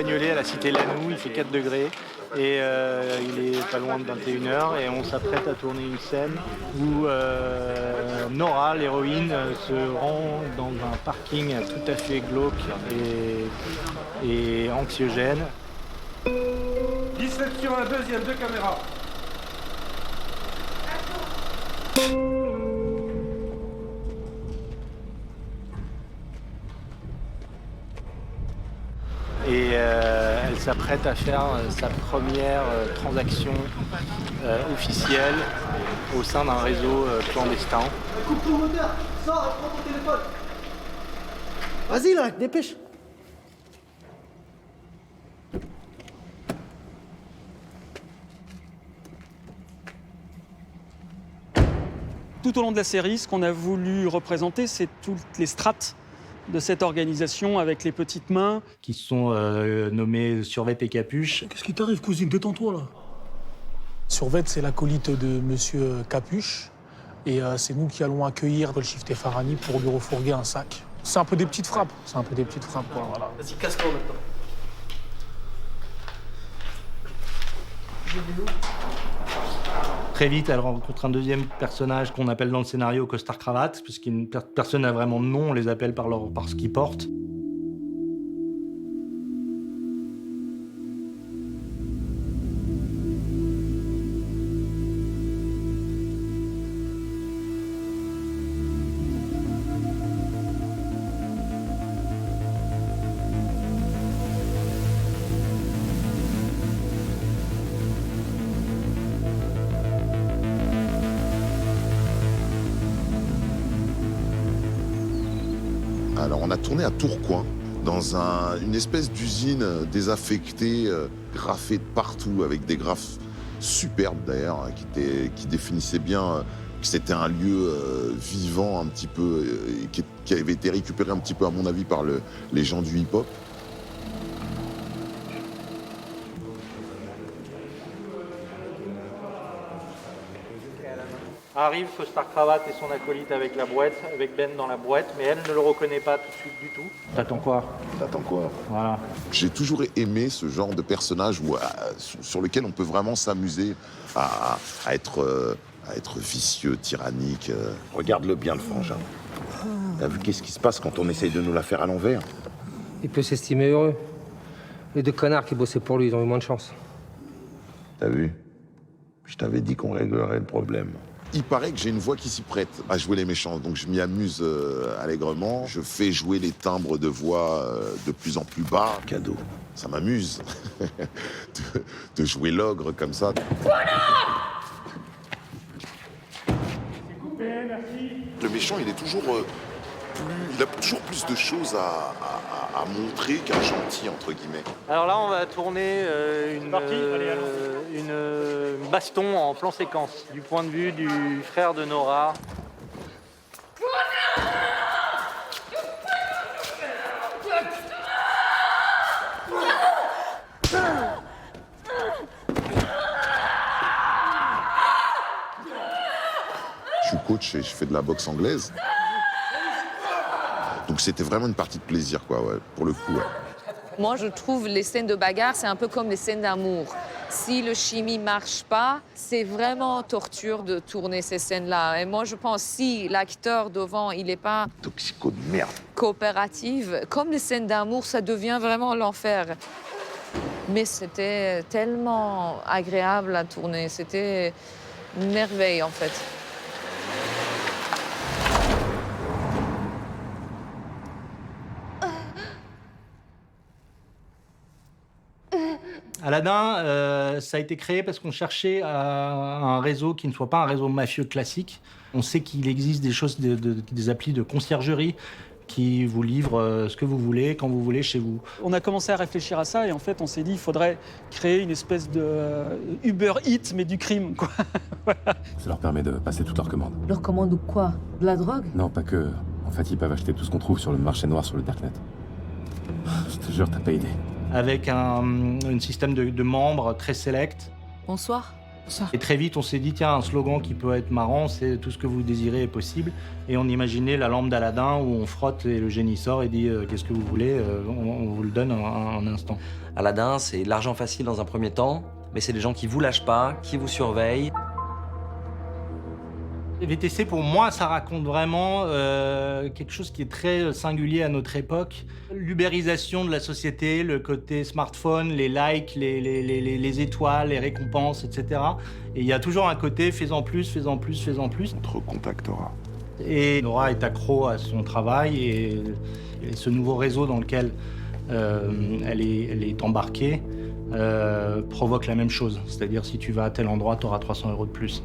Bagnolet à la cité Lanoux, il fait 4 degrés et il est pas loin de 21h et on s'apprête à tourner une scène où Nora, l'héroïne, se rend dans un parking tout à fait glauque et anxiogène. 17 sur un deuxième, 2 caméras. Et elle s'apprête à faire sa première transaction officielle au sein d'un réseau clandestin. Coupe ton moteur, sors et prends ton téléphone. Vas-y là, dépêche. Tout au long de la série, ce qu'on a voulu représenter, c'est toutes les strates de cette organisation avec les petites mains. Qui sont nommées Survêt et Capuche. Qu'est-ce qui t'arrive, cousine? Détends-toi, là. Survêt, c'est l'acolyte de Monsieur Capuche. Et c'est nous qui allons accueillir Dolce Farani pour lui refourguer un sac. C'est un peu des petites frappes. Quoi, voilà. Vas-y, casse-toi maintenant. Très vite, elle rencontre un deuxième personnage qu'on appelle dans le scénario costard-cravate, puisqu'une personne n'a vraiment de nom, on les appelle par ce qu'ils portent. Alors on a tourné à Tourcoing, dans une espèce d'usine désaffectée, graffée de partout, avec des graphes superbes d'ailleurs, qui définissaient bien que c'était un lieu vivant un petit peu, qui avait été récupéré un petit peu à mon avis par les gens du hip-hop. Arrive costard-cravate et son acolyte avec la boîte, avec Ben dans la boîte, mais elle ne le reconnaît pas tout de suite du tout. T'attends quoi? T'attends quoi? Voilà. J'ai toujours aimé ce genre de personnage sur lequel on peut vraiment s'amuser à être vicieux, tyrannique. Regarde-le bien, le frangin. T'as vu qu'est-ce qui se passe quand on essaye de nous la faire à l'envers? Il peut s'estimer heureux. Les deux connards qui bossaient pour lui, ils ont eu moins de chance. T'as vu? Je t'avais dit qu'on réglerait le problème. Il paraît que j'ai une voix qui s'y prête à jouer les méchants, donc je m'y amuse allègrement. Je fais jouer les timbres de voix de plus en plus bas. Cadeau. Ça m'amuse de jouer l'ogre comme ça. Le méchant, il a toujours plus de choses à montrer qu'un gentil, entre guillemets. Alors là, on va tourner une baston en plan séquence, du point de vue du frère de Nora. Je suis coach et je fais de la boxe anglaise. Donc c'était vraiment une partie de plaisir, quoi, ouais, pour le coup. Ouais. Moi, je trouve les scènes de bagarre, c'est un peu comme les scènes d'amour. Si le chimie marche pas, c'est vraiment torture de tourner ces scènes-là. Et moi, je pense si l'acteur devant, il n'est pas Toxico de merde. coopératif, comme les scènes d'amour, ça devient vraiment l'enfer. Mais c'était tellement agréable à tourner. C'était une merveille, en fait. Aladdin, ça a été créé parce qu'on cherchait un réseau qui ne soit pas un réseau mafieux classique. On sait qu'il existe des choses, des applis de conciergerie qui vous livrent ce que vous voulez, quand vous voulez, chez vous. On a commencé à réfléchir à ça et en fait, on s'est dit qu'il faudrait créer une espèce de Uber Eats, mais du crime, quoi. Voilà. Ça leur permet de passer toutes leurs commandes. Leur commande quoi? De la drogue? Non, pas que. En fait, ils peuvent acheter tout ce qu'on trouve sur le marché noir sur le Darknet. Je te jure, t'as pas idée. Avec un système de membres très select. Bonsoir. Et très vite, on s'est dit, tiens, un slogan qui peut être marrant, c'est « Tout ce que vous désirez est possible ». Et on imaginait la lampe d'Aladin où on frotte et le génie sort et dit « Qu'est-ce que vous voulez on vous le donne en un instant ». Aladin, c'est l'argent facile dans un premier temps, mais c'est des gens qui vous lâchent pas, qui vous surveillent. VTC, pour moi, ça raconte vraiment quelque chose qui est très singulier à notre époque. L'ubérisation de la société, le côté smartphone, les likes, les étoiles, les récompenses, etc. Et il y a toujours un côté fais-en plus, fais-en plus, fais-en plus. On te recontactera. Et Nora est accro à son travail et ce nouveau réseau dans lequel elle est embarquée provoque la même chose. C'est-à-dire si tu vas à tel endroit, tu auras 300 € de plus.